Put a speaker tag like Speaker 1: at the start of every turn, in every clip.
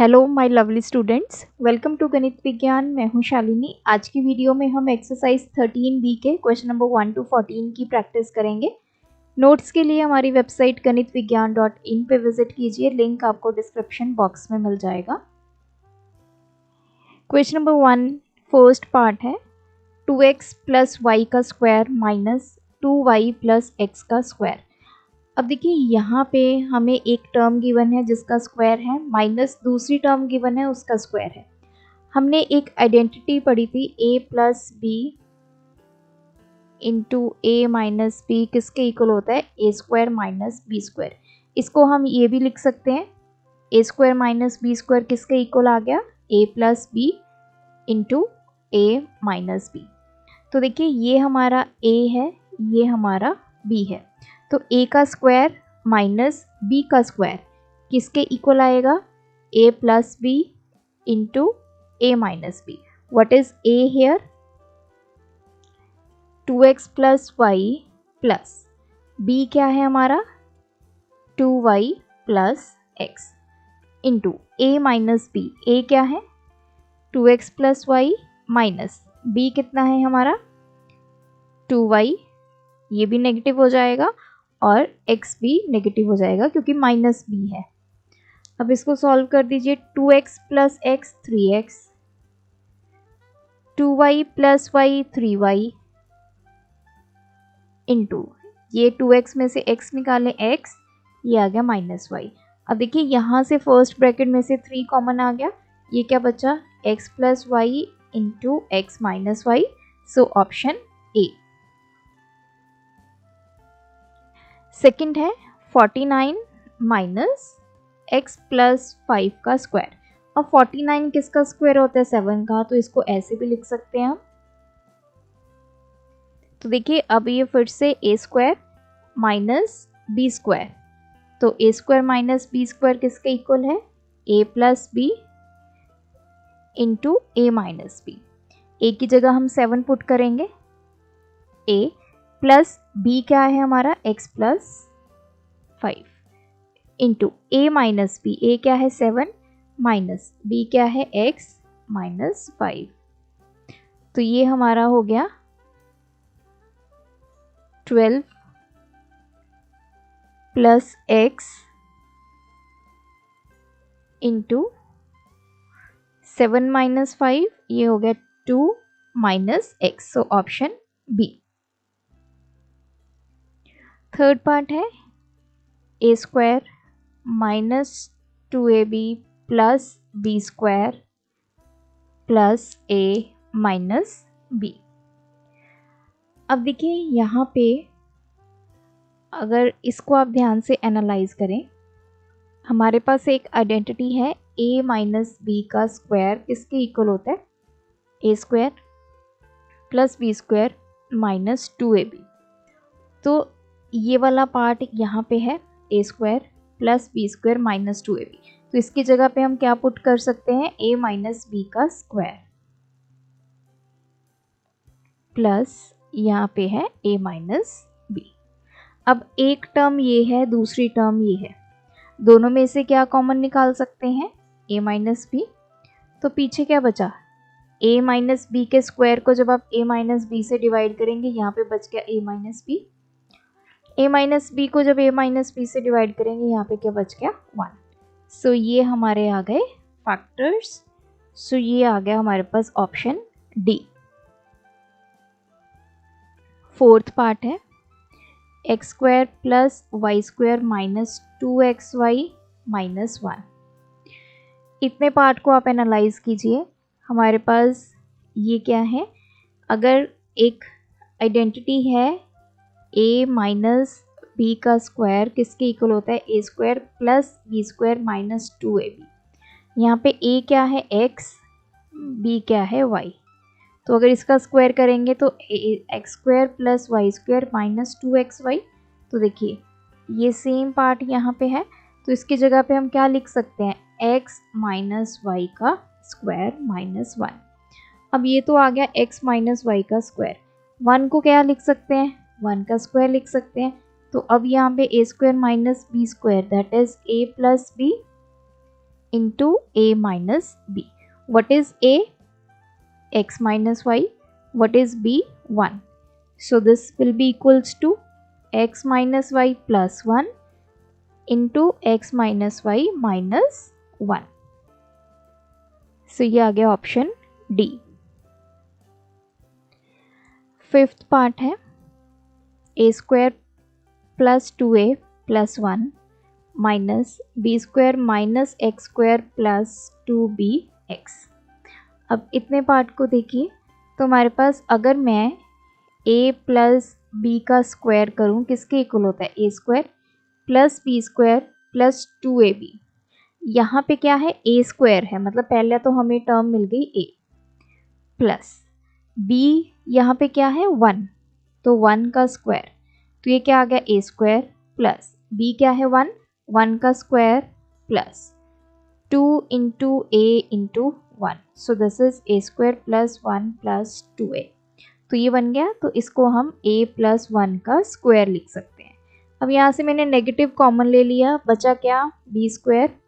Speaker 1: Hello my lovely students, welcome to Ganit Vigyan. मैं हूं शालिनी। आज की वीडियो में हम एक्सरसाइज 13B के क्वेश्चन नंबर 1 to 14 की प्रैक्टिस करेंगे। नोट्स के लिए हमारी वेबसाइट ganitviggyan.in पे विजिट कीजिए, लिंक आपको डिस्क्रिप्शन बॉक्स में मिल जाएगा। क्वेश्चन नंबर 1 फर्स्ट पार्ट है 2x प्लस वाई का square minus 2y plus x का स्क्वायर। अब देखिए यहाँ पे हमें एक टर्म गिवन है जिसका स्क्वायर है माइनस दूसरी टर्म गिवन है उसका स्क्वायर है। हमने एक आइडेंटिटी पढ़ी थी a plus B into A minus B किसके इक्वल होता है ए स्क्वायर माइनस बी स्क्वायर। इसको हम ये भी लिख सकते हैं A square minus B square किसके इक्वल आ गया a plus B into A minus B. तो देखिए ये हमारा a है, ये हमारा b है। तो a का स्क्वायर माइनस b का स्क्वायर किसके इक्वल आएगा a plus B into A minus B. What is a here 2x plus Y plus b क्या है हमारा 2y plus X into A minus B. a क्या है 2x plus Y minus b कितना है हमारा 2y, ये भी नेगेटिव हो जाएगा और x भी नेगेटिव हो जाएगा क्योंकि माइनस b है। अब इसको सॉल्व कर दीजिए 2x plus X 3x, 2y plus Y 3y into ये 2x में से x निकालें x, ये आ गया माइनस वाई। अब देखिए यहाँ से फर्स्ट ब्रैकेट में से 3 कॉमन आ गया, ये क्या बचा x plus Y into x minus Y. So option A. Second है 49 माइनस एक्स प्लस 5 का स्क्वायर। अब 49 किसका स्क्वायर होता है 7 का, तो इसको ऐसे भी लिख सकते हैं हम। तो देखिए अब ये फिर से ए स्क्वायर माइनस बी स्क्वायर, तो ए स्क्वायर माइनस बी स्क्वायर किसके इक्वल है a plus B into A minus B. A की जगह हम 7 पुट करेंगे, ए प्लस बी क्या है हमारा x plus 5 into A minus B. A क्या है 7 माइनस बी क्या है x माइनस 5। तो ये हमारा हो गया 12 प्लस x इंटू 7 माइनस 5, ये हो गया 2 minus x। So option b. Third part है ए square minus 2ab plus b square plus a minus b. अब देखिए यहाँ पे अगर इसको आप ध्यान से एनालाइज करें, हमारे पास एक आइडेंटिटी है a माइनस बी का स्क्वायर किसके इक्वल होता है ए square plus b square minus 2ab। तो ये वाला पार्ट यहाँ पे है ए square plus b square minus 2ab। तो इसकी जगह पे हम क्या पुट कर सकते हैं ए माइनस बी का स्क्वायर प्लस यहाँ पे है ए माइनस बी। अब एक टर्म ये है, दूसरी टर्म ये है, दोनों में से क्या कॉमन निकाल सकते हैं ए माइनस बी। तो पीछे क्या बचा ए माइनस बी के स्क्वायर को जब आप ए माइनस बी से डिवाइड करेंगे यहाँ पे बच गया ए माइनस बी। ए माइनस बी को जब ए माइनस बी से डिवाइड करेंगे यहाँ पे क्या बच गया 1। सो ये हमारे आ गए फैक्टर्स। सो ये आ गया हमारे पास ऑप्शन डी। फोर्थ पार्ट है x square plus Y square minus 2xy minus 1। इतने पार्ट को आप एनालाइज कीजिए। हमारे पास ये क्या है, अगर एक आइडेंटिटी है a माइनस बी का स्क्वायर किसके इक्वल होता है ए square plus b square minus 2ab। यहाँ पे a क्या है x, b क्या है y। तो अगर इसका स्क्वायर करेंगे तो X square plus Y square minus 2xy। तो देखिए ये सेम पार्ट यहाँ पे है, तो इसकी जगह पे हम क्या लिख सकते हैं x माइनस वाई का स्क्वायर माइनस 1। अब ये तो आ गया x माइनस वाई का स्क्वायर, 1 को क्या लिख सकते हैं 1 का स्क्वायर लिख सकते हैं। तो अब यहाँ पे a square minus B square that is a plus b into a minus b. What is a? X minus y. What is b? 1. So this will be equals to x minus y plus 1 into x minus y minus 1. So ये आ गया option D. Fifth part है ए square plus 2a plus 1 minus B square minus x square plus 2bx. अब इतने part को देखिए तो हमारे पास अगर मैं a प्लस बी का स्क्वायर करूं किसके इक्वल होता है? ए square plus b square plus 2ab. यहाँ पे क्या है? ए स्क्वायर है, मतलब पहले तो हमें टर्म मिल गई a प्लस b. यहाँ पे क्या है? 1, तो 1 का स्क्वायर, तो ये क्या आ गया? ए स्क्वायर प्लस b क्या है? 1, 1 का square plus 2 into A into 1. So this is A square plus 1 plus 2a. तो ये बन गया, तो इसको हम a प्लस 1 का स्क्वायर लिख सकते हैं. अब यहाँ से मैंने नेगेटिव कॉमन ले लिया, बचा क्या? B square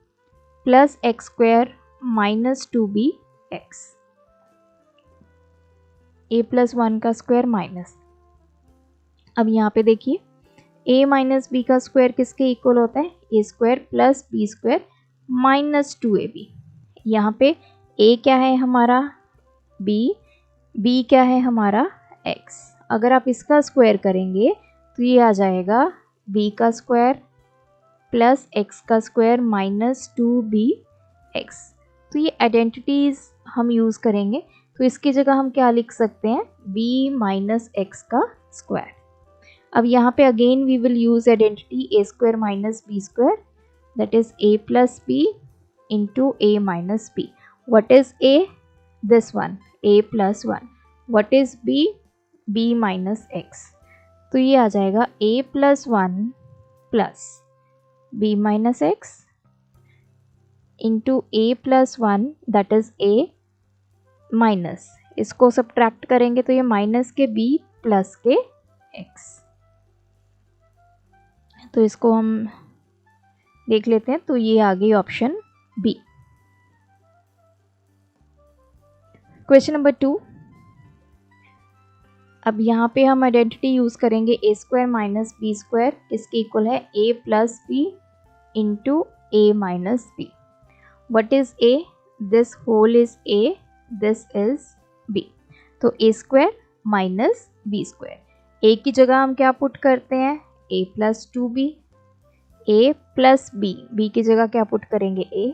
Speaker 1: plus x square minus 2bx. a plus 1 का स्क्वायर माइनस. अब यहाँ पे देखिए a माइनस बी का स्क्वायर किसके इक्वल होता है? ए square plus b square minus 2ab. यहाँ पे a क्या है हमारा? b क्या है हमारा? x. अगर आप इसका स्क्वायर करेंगे तो ये आ जाएगा b का स्क्वायर प्लस x का स्क्वायर माइनस 2bx. तो ये आइडेंटिटीज हम यूज़ करेंगे, तो इसकी जगह हम क्या लिख सकते हैं? b माइनस एक्स का स्क्वायर. अब यहाँ पे again we will use identity A square minus B square, that is a plus B into A minus B. What is a? This one, a plus 1. What is b? b minus X. तो ये आ जाएगा a plus 1 plus b minus X into a plus 1, that is a minus, इसको subtract करेंगे तो ये minus के b plus के x. तो इसको हम देख लेते हैं, तो ये आ गई ऑप्शन बी. Question number 2. अब यहाँ पे हम आइडेंटिटी यूज करेंगे a square minus B square किसके इक्वल है? A plus B into A minus B. What is a? This whole is a, this is b. तो ए square minus B square, a की जगह हम क्या पुट करते हैं? a plus 2b. a plus b की जगह क्या पुट करेंगे? a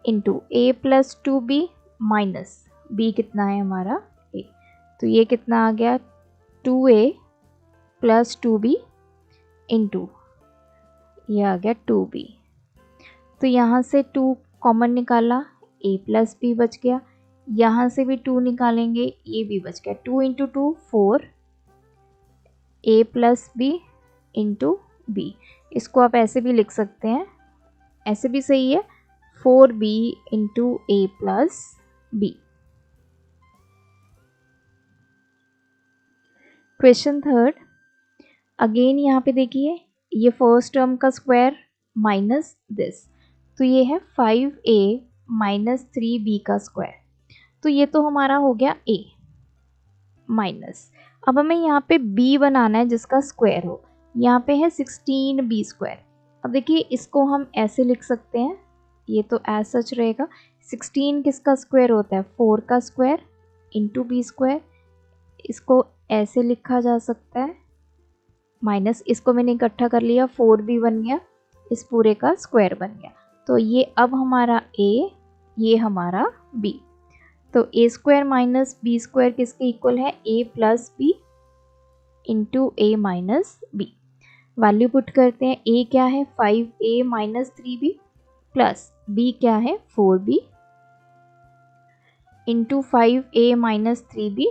Speaker 1: into A plus 2b minus b कितना है हमारा? a. तो ये कितना आ गया? 2a प्लस 2b इंटू ये आ गया 2b. तो यहाँ से 2 कॉमन निकाला, a प्लस b बच गया. यहाँ से भी 2 निकालेंगे, ये भी बच गया. 2 into 2 4, a plus B into B. इसको आप ऐसे भी लिख सकते हैं, ऐसे भी सही है, 4b इंटू ए plus b. Question third. Again यहाँ पे देखिए ये फर्स्ट टर्म का स्क्वायर माइनस दिस, तो ये है 5a माइनस 3b का स्क्वायर. तो ये तो हमारा हो गया a माइनस. अब हमें यहाँ पे b बनाना है जिसका स्क्वायर हो. यहाँ पे है 16b स्क्वायर. अब देखिए इसको हम ऐसे लिख सकते हैं, ये तो एज सच रहेगा. 16 किसका स्क्वायर होता है? 4 का स्क्वायर इंटू बी स्क्वायर. इसको ऐसे लिखा जा सकता है माइनस, इसको मैंने इकट्ठा कर लिया, 4b बन गया, इस पूरे का स्क्वायर बन गया. तो ये अब हमारा a, ये हमारा b. तो ए स्क्वायर माइनस बी स्क्वायर किसके इक्वल है? a plus B into A minus B. Value put करते हैं, a क्या है? 5a minus 3b plus b क्या है? 4b into 5a minus 3b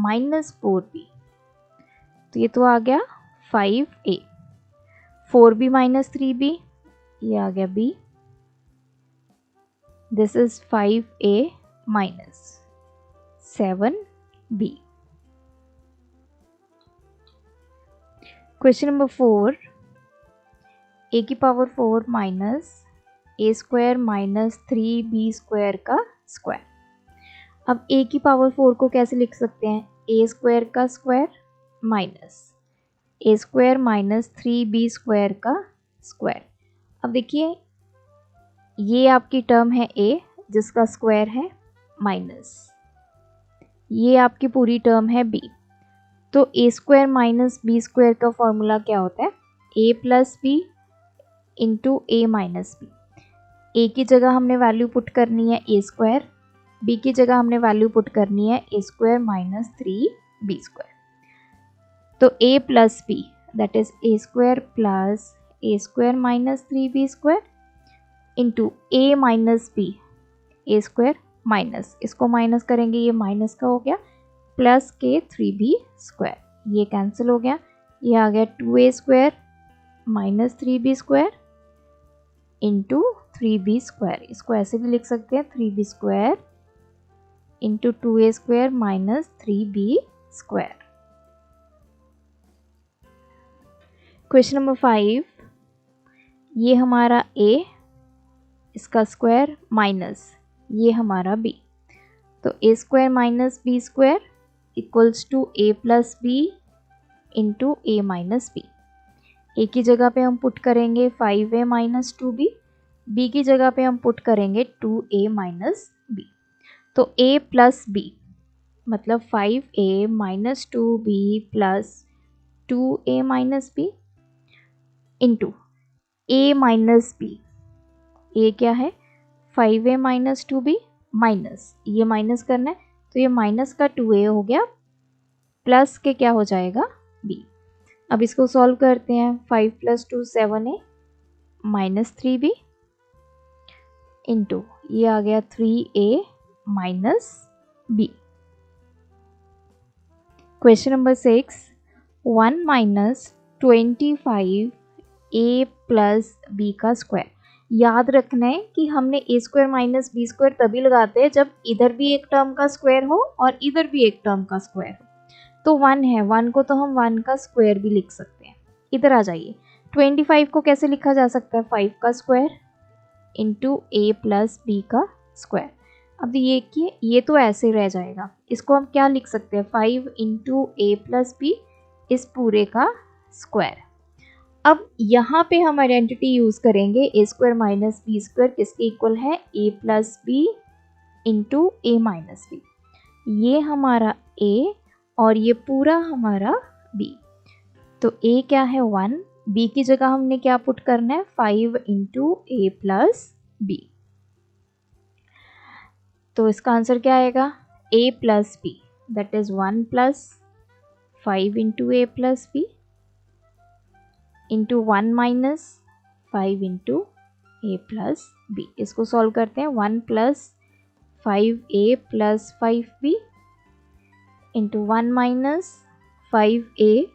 Speaker 1: minus 4b. तो ये तो आ गया 5a. 4b माइनस 3b, ये आ गया b. This is 5a minus 7b. Question number 4. a की पावर 4 माइनस ए स्क्वायर माइनस 3b² का स्क्वायर। अब a की पावर 4 को कैसे लिख सकते हैं, ए स्क्वायर का स्क्वायर माइनस ए स्क्वायर माइनस 3b² का स्क्वायर। अब देखिए ये आपकी टर्म है a जिसका स्क्वायर है माइनस ये आपकी पूरी टर्म है b। तो ए स्क्वायर माइनस b² का फॉर्मूला क्या होता है, a plus B into A minus B. A की जगह हमने वैल्यू पुट करनी है ए स्क्वायर, बी की जगह हमने वैल्यू पुट करनी है ए स्क्वायर माइनस 3b²। तो a plus B that is A square plus A square minus 3b² into A minus B A square minus, इसको माइनस करेंगे ये माइनस का हो गया, प्लस के 3b², ये कैंसिल हो गया, ये आ गया 2a² minus 3b² into 3b²। इसको ऐसे भी लिख सकते हैं 3b² into 2a² minus 3b²। Question number 5, ये हमारा a इसका स्क्वायर माइनस ये हमारा b। तो ए square minus b² equals to a plus B into A minus B. A की जगह पे हम पुट करेंगे 5a माइनस 2b, बी की जगह पे हम पुट करेंगे 2a माइनस बी। तो a प्लस b मतलब 5a minus 2b plus 2a minus b into a minus B. A क्या है 5a माइनस 2b माइनस ये माइनस करना है, तो ये माइनस का 2a हो गया प्लस के क्या हो जाएगा b। अब इसको सॉल्व करते हैं, 5 plus 2 7a minus 3b into ये आ गया 3a minus b। Question number 6, 1 minus 25a plus b का स्क्वायर। याद रखना है कि हमने ए स्क्वायर माइनस b² तभी लगाते हैं जब इधर भी एक टर्म का स्क्वायर हो और इधर भी एक टर्म का स्क्वायर हो। तो 1 है, 1 को तो हम 1 का स्क्वायर भी लिख सकते हैं। इधर आ जाइए, 25 को कैसे लिखा जा सकता है, 5 का स्क्वायर इंटू ए प्लस बी का स्क्वायर। अब ये कि ये तो ऐसे रह जाएगा, इसको हम क्या लिख सकते हैं 5 इंटू ए प्लस बी इस पूरे का स्क्वायर। अब यहाँ पे हम आइडेंटिटी यूज करेंगे ए स्क्वायर माइनस b² किसके इक्वल है, a plus B into A minus B. ये हमारा a और ये पूरा हमारा b। तो a क्या है 1, b की जगह हमने क्या पुट करना है 5 इंटू ए प्लस बी। तो इसका आंसर क्या आएगा a plus B that is 1 plus 5 into A plus B into 1 minus 5 into A plus B. इसको सॉल्व करते हैं, 1 plus 5a plus 5b into 1 minus 5a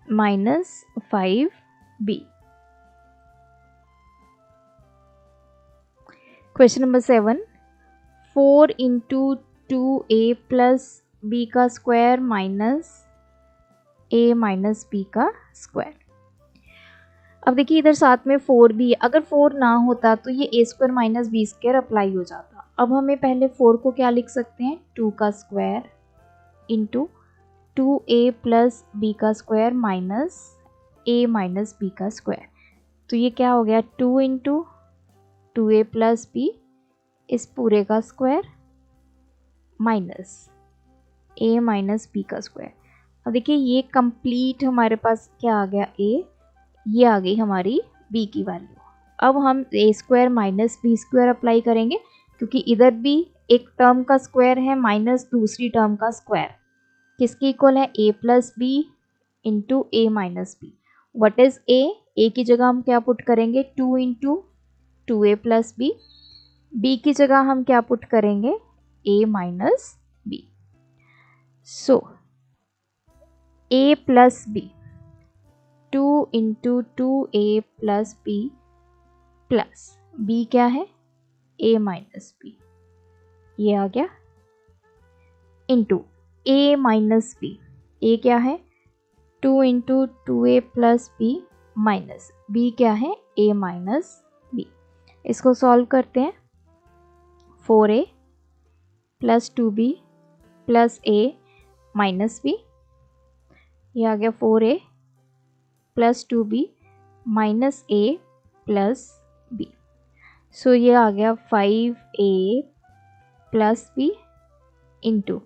Speaker 1: minus 5b। Question number 7, 4 into 2a plus b का square minus a minus b का square. अब देखिए इधर साथ में 4 भी है, अगर 4 ना होता तो ये a square minus b² apply हो जाता। अब हमें पहले 4 को क्या लिख सकते हैं 2 का square into 2a plus b का square minus a minus b का स्क्वायर। तो ये क्या हो गया 2 इंटू 2a प्लस b इस पूरे का square minus a minus b का स्क्वायर। अब देखिए ये कंप्लीट हमारे पास क्या आ गया a, ये आ गई हमारी b की वैल्यू। अब हम a square minus b² apply करेंगे क्योंकि इधर भी एक टर्म का स्क्वायर है माइनस दूसरी टर्म का स्क्वायर किसके इक्वल है a plus B into A minus B. What is a की जगह हम क्या पुट करेंगे 2 into 2a plus B, b की जगह हम क्या पुट करेंगे a minus B. So a plus B 2 into 2a plus B plus b क्या है a माइनस बी, ये आ गया into a minus B. a क्या है 2 into 2a plus B minus b क्या है a माइनस बी। इसको सॉल्व करते हैं। 4a plus 2b plus a minus b, ये आ गया 4a plus 2b minus a plus b। So ये आ गया 5a प्लस b इंटू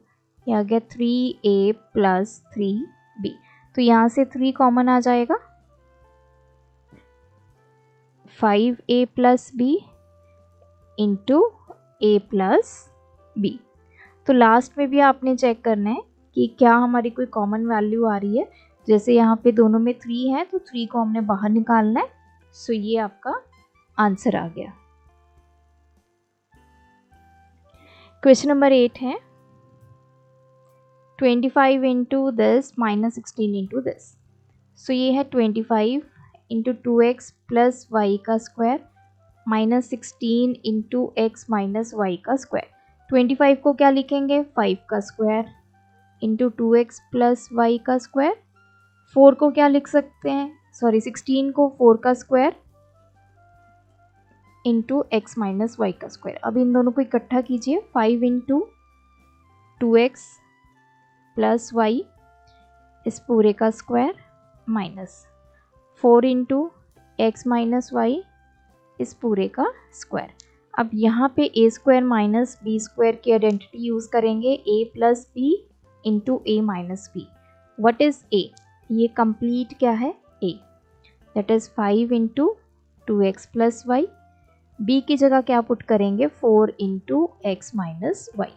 Speaker 1: ये आ गया 3a प्लस 3b। तो यहाँ से 3 कॉमन आ जाएगा, 5a plus b into a plus b। तो लास्ट में भी आपने चेक करना है कि क्या हमारी कोई कॉमन वैल्यू आ रही है। जैसे यहाँ पे दोनों में 3 है तो 3 को हमने बाहर निकालना है। सो ये आपका आंसर आ गया। क्वेश्चन नंबर 8 है 25 into this minus 16 into this. So ये है 25 इंटू 2x प्लस वाई का square minus 16 into x minus Y का स्क्वायर। 25 को क्या लिखेंगे, 5 का square into 2x plus Y का स्क्वायर। 4 को क्या लिख सकते हैं, सॉरी 16 को 4 का square into x minus Y का स्क्वायर। अब इन दोनों को इकट्ठा कीजिए, 5 इंटू 2x प्लस वाई इस पूरे का square minus 4 into x minus y इस पूरे का स्क्वायर। अब यहाँ पे a square minus B square की आइडेंटिटी यूज़ करेंगे, a plus B into A minus B. What is a, ये कंप्लीट क्या है a, that is 5 into 2x plus y. B की जगह क्या पुट करेंगे, 4 into x minus Y.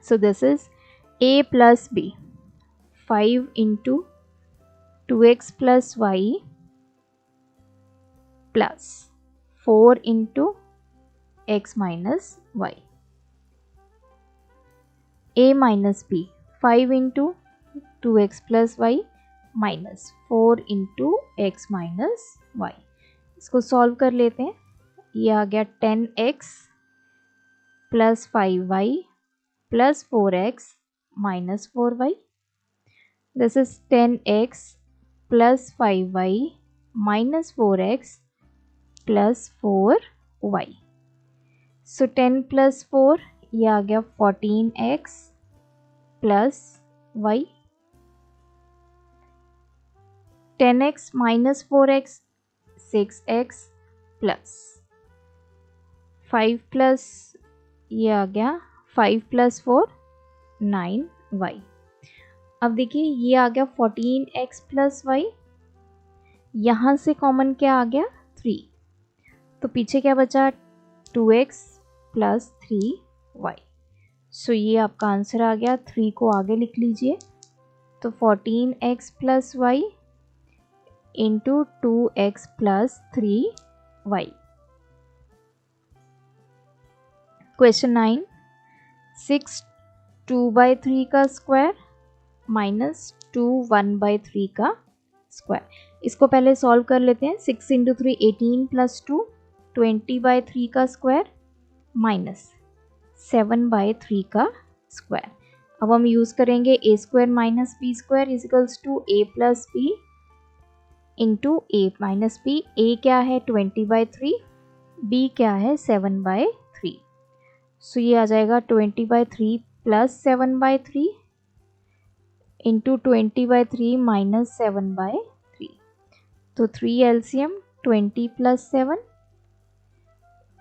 Speaker 1: So this is a plus b, 5 into 2x plus Y plus 4 into x minus y. A minus B, 5 into 2x plus Y minus 4 into x minus y. इसको solve कर लेते हैं। ये आ गया 10x plus 5y plus 4x minus 4y। This is 10x plus 5y minus 4x plus 4y। So 10 plus 4 ये आ गया 14x plus y। 10x minus 4x 6x plus 5 plus ये आ गया 5 प्लस 4 9y। अब देखिए ये आ गया 14x प्लस y, यहाँ से कॉमन क्या आ गया 3, तो पीछे क्या बचा 2x प्लस 3y। सो ये आपका आंसर आ गया। 3 को आगे लिख लीजिए, तो 14x plus Y into 2x plus 3y। Question 9, 6 2/3 का स्क्वायर माइनस 2 1/3 का स्क्वायर। इसको पहले सॉल्व कर लेते हैं। 6 इंटू 3 18 प्लस 2 20/3 का स्क्वायर माइनस 7/3 का स्क्वायर। अब हम यूज़ करेंगे a square minus B square equals to a plus B into A minus B. A क्या है 20/3, बी क्या है 7/3। सो ये आ जाएगा 20/3 प्लस 7/3 इंटू 20/3 माइनस 7/3। तो 3 एलसीएम 20 प्लस 7,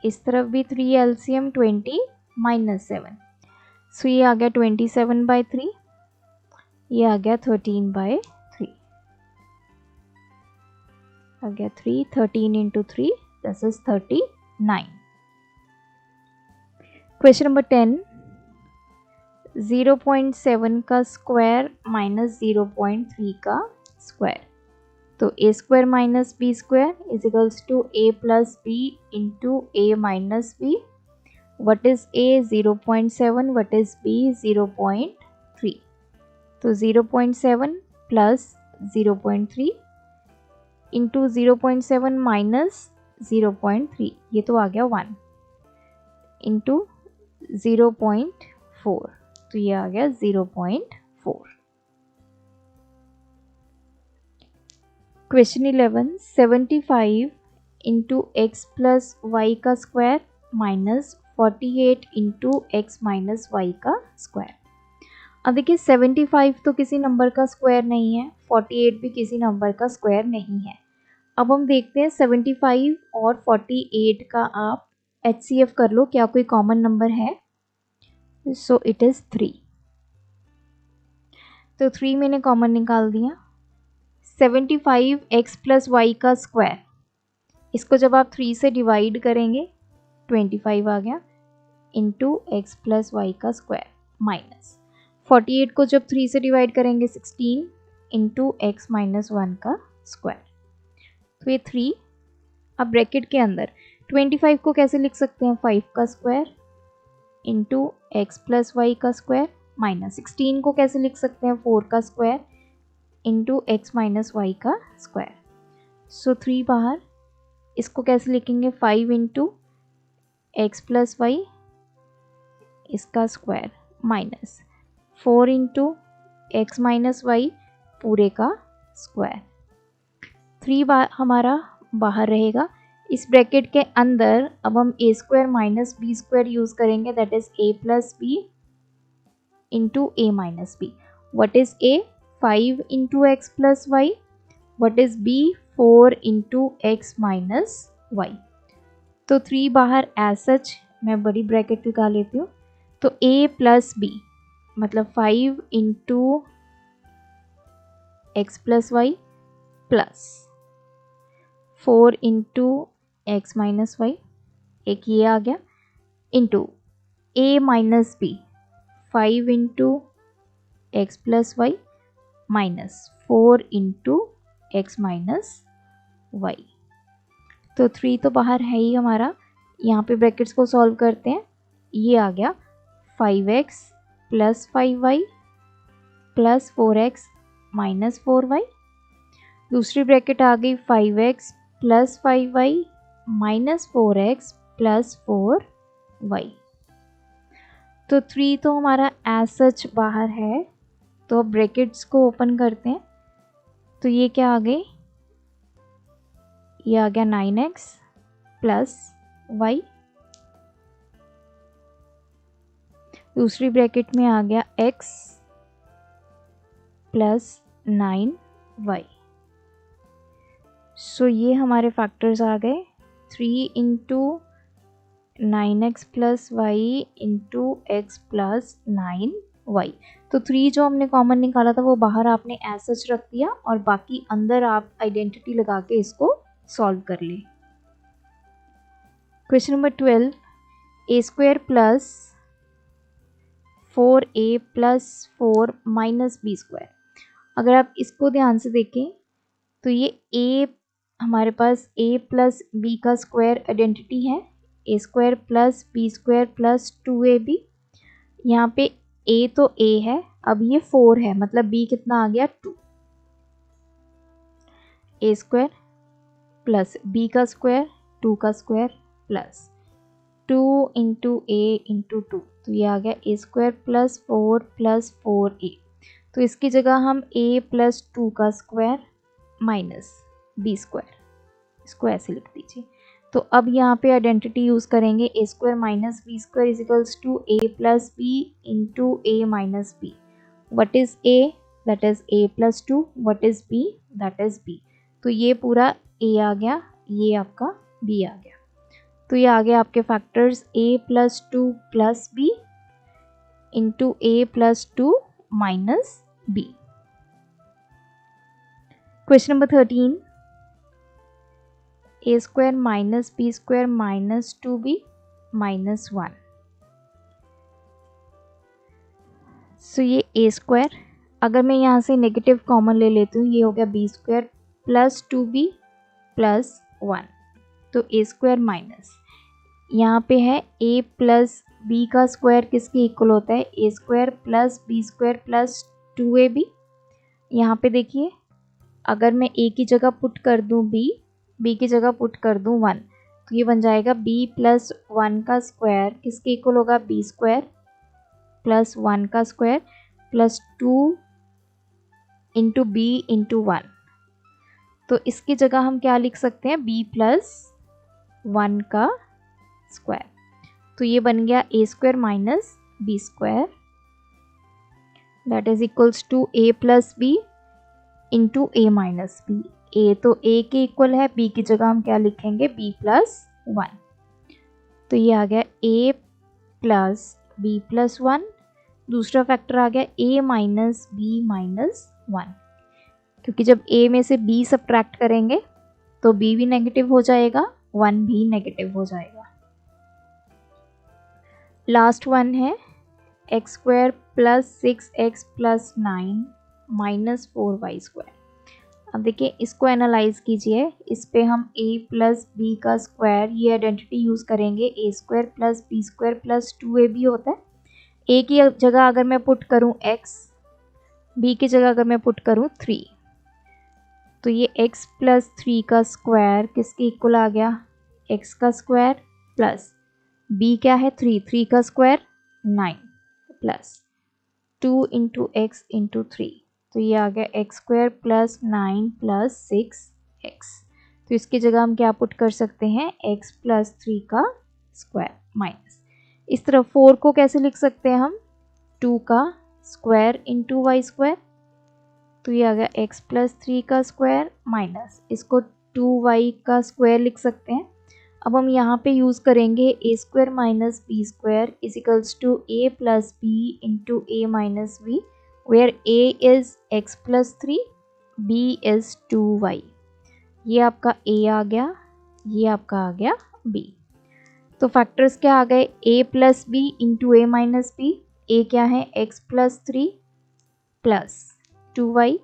Speaker 1: इस तरफ भी 3 एलसीएम 20 माइनस 7। सो ये आ गया 27/3, ये आ गया 13/3, आ गया 3, 13 into 3 this is 39। Question number 10, 0.7 का स्क्वायर माइनस 0.3 का स्क्वायर। तो ए square minus B square is equals to a plus B into A minus B. What is a 0.7, what is b 0.3। तो 0.7 प्लस 0.3 इंटू 0.7 माइनस 0.3, ये तो आ गया 1 into 0.4, तो ये आ गया 0.4। Question 11, 75 into x plus Y का square minus 48 into x minus Y का स्क्वायर। अब देखिए 75 तो किसी नंबर का स्क्वायर नहीं है, 48 भी किसी नंबर का स्क्वायर नहीं है। अब हम देखते हैं 75 और 48 का आप HCF कर लो, क्या कोई कॉमन नंबर है? So it is 3। तो 3 मैंने कॉमन निकाल दिया। 75 एक्स प्लस वाई का स्क्वायर, इसको जब आप 3 से डिवाइड करेंगे 25 आ गया इंटू एक्स प्लस वाई का स्क्वायर माइनस 48 को जब 3 से डिवाइड करेंगे 16 इंटू एक्स माइनस 1 का स्क्वायर। तो ये 3। अब ब्रैकेट के अंदर 25 को कैसे लिख सकते हैं? 5 का square into x plus Y का स्क्वायर माइनस 16 को कैसे लिख सकते हैं? 4 का square into x minus Y का स्क्वायर। सो 3 बाहर, इसको कैसे लिखेंगे? 5 इंटू एक्स प्लस वाई इसका square minus 4 into x minus Y पूरे का स्क्वायर। 3 बार हमारा बाहर रहेगा। इस ब्रैकेट के अंदर अब हम a square minus B square use करेंगे, that is a plus B into A minus B. What is a? 5 into x plus y. What is b? 4 into x minus Y. तो 3 बाहर एज सच मैं बड़ी bracket लगा लेती हूँ। तो a plus B मतलब 5 into x plus Y plus 4 into x minus Y, एक ये आ गया, into a minus B 5 into x plus Y minus 4 into x minus Y. तो 3 तो बाहर है ही हमारा। यहाँ पे ब्रैकेट्स को सॉल्व करते हैं। ये आ गया 5x plus 5y plus 4x minus 4y। दूसरी ब्रैकेट आ गई 5x plus 5y minus 4x plus 4y। तो 3 तो हमारा एज सच बाहर है। तो अब ब्रैकेट्स को ओपन करते हैं। तो ये क्या आ गई? ये आ गया 9x प्लस y। दूसरी ब्रैकेट में आ गया x प्लस 9y। सो ये हमारे फैक्टर्स आ गए 3 into 9x plus Y into x plus 9y। तो 3 जो हमने कॉमन निकाला था वो बाहर आपने एज सच रख दिया और बाकी अंदर आप आइडेंटिटी लगा के इसको सॉल्व कर ले। Question number 12, a square plus 4a plus 4 minus B square. अगर आप इसको ध्यान से देखें तो ये a हमारे पास a प्लस b का स्क्वायर आइडेंटिटी है, ए square plus b square plus 2ab। यहाँ पे a तो a है, अब ये 4 है मतलब b कितना आ गया 2। ए स्क्वायर प्लस b का स्क्वायर 2 का स्क्वायर प्लस 2 इंटू ए इंटू 2, तो ये आ गया a square plus 4 plus 4a। तो इसकी जगह हम a प्लस 2 का स्क्वायर माइनस बी स्क्वायर, इसको ऐसे लिख दीजिए। तो अब यहाँ पे आइडेंटिटी यूज़ करेंगे, a square minus B square is equals to a plus B into A minus B. What is a? That is a plus 2। What is b? That is b. तो ये पूरा a आ गया, ये आपका b आ गया। तो ये आ गया आपके factors a plus 2 plus B into A plus 2 minus B. Question number 13, A square minus B square minus 2b minus 1। So ये ए स्क्वायर, अगर मैं यहाँ से नेगेटिव कॉमन ले लेती हूँ, ये हो गया B square plus 2b plus 1। तो ए स्क्वायर माइनस यहाँ पे है a प्लस बी का स्क्वायर किसके इक्वल होता है? ए square plus b square plus 2ab। यहाँ पे देखिए अगर मैं a की जगह पुट कर दूँ b की जगह पुट कर दूँ 1, तो ये बन जाएगा b प्लस 1 का स्क्वायर किसके इक्वल होगा? b स्क्वायर प्लस 1 का square plus 2 into B into 1। तो इसकी जगह हम क्या लिख सकते हैं? b प्लस 1 का स्क्वायर। तो ये बन गया a square minus B square, that is equals to a plus B into A minus B. A तो ए के इक्वल है, बी की जगह हम क्या लिखेंगे, बी प्लस 1। तो ये आ गया ए प्लस बी प्लस 1। दूसरा फैक्टर आ गया ए माइनस बी माइनस 1, क्योंकि जब ए में से बी सब्ट्रैक्ट करेंगे तो बी भी नेगेटिव हो जाएगा, 1 भी नेगेटिव हो जाएगा। लास्ट वन है x square plus 6x plus 9 minus 4y square. अब देखिए इसको एनालाइज कीजिए, इस पे हम a प्लस बी का स्क्वायर ये आइडेंटिटी यूज़ करेंगे, a square plus b square plus 2ab होता है। a की जगह अगर मैं पुट करूँ x, b की जगह अगर मैं पुट करूँ 3, तो ये x प्लस 3 का स्क्वायर किसके इक्वल आ गया, x का स्क्वायर प्लस b क्या है 3 का square 9 plus 2 into x into 3, तो ये आ गया x square plus 9 plus 6x। तो इसकी जगह हम क्या पुट कर सकते हैं, x प्लस 3 का स्क्वायर माइनस, इस तरफ 4 को कैसे लिख सकते हैं हम, 2 का स्क्वायर इंटू वाई स्क्वायर। तो ये आ गया x प्लस 3 का स्क्वायर माइनस, इसको 2y का स्क्वायर लिख सकते हैं। अब हम यहाँ पे यूज़ करेंगे a square minus B square equals to a plus B into A minus b, where a is x plus 3, b is 2y। ये आपका a आ गया, ये आपका आ गया b। तो फैक्टर्स क्या आ गए, a plus B into A minus B. a क्या है x प्लस 3 प्लस 2y,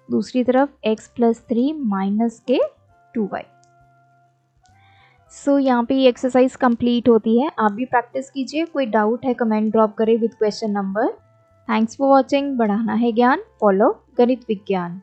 Speaker 1: दूसरी तरफ x प्लस 3 माइनस के 2y। सो यहाँ पे ये एक्सरसाइज कंप्लीट होती है। आप भी प्रैक्टिस कीजिए, कोई डाउट है कमेंट ड्रॉप करें with question number. Thanks for watching. बढ़ाना है ज्ञान, फॉलो गणित विज्ञान।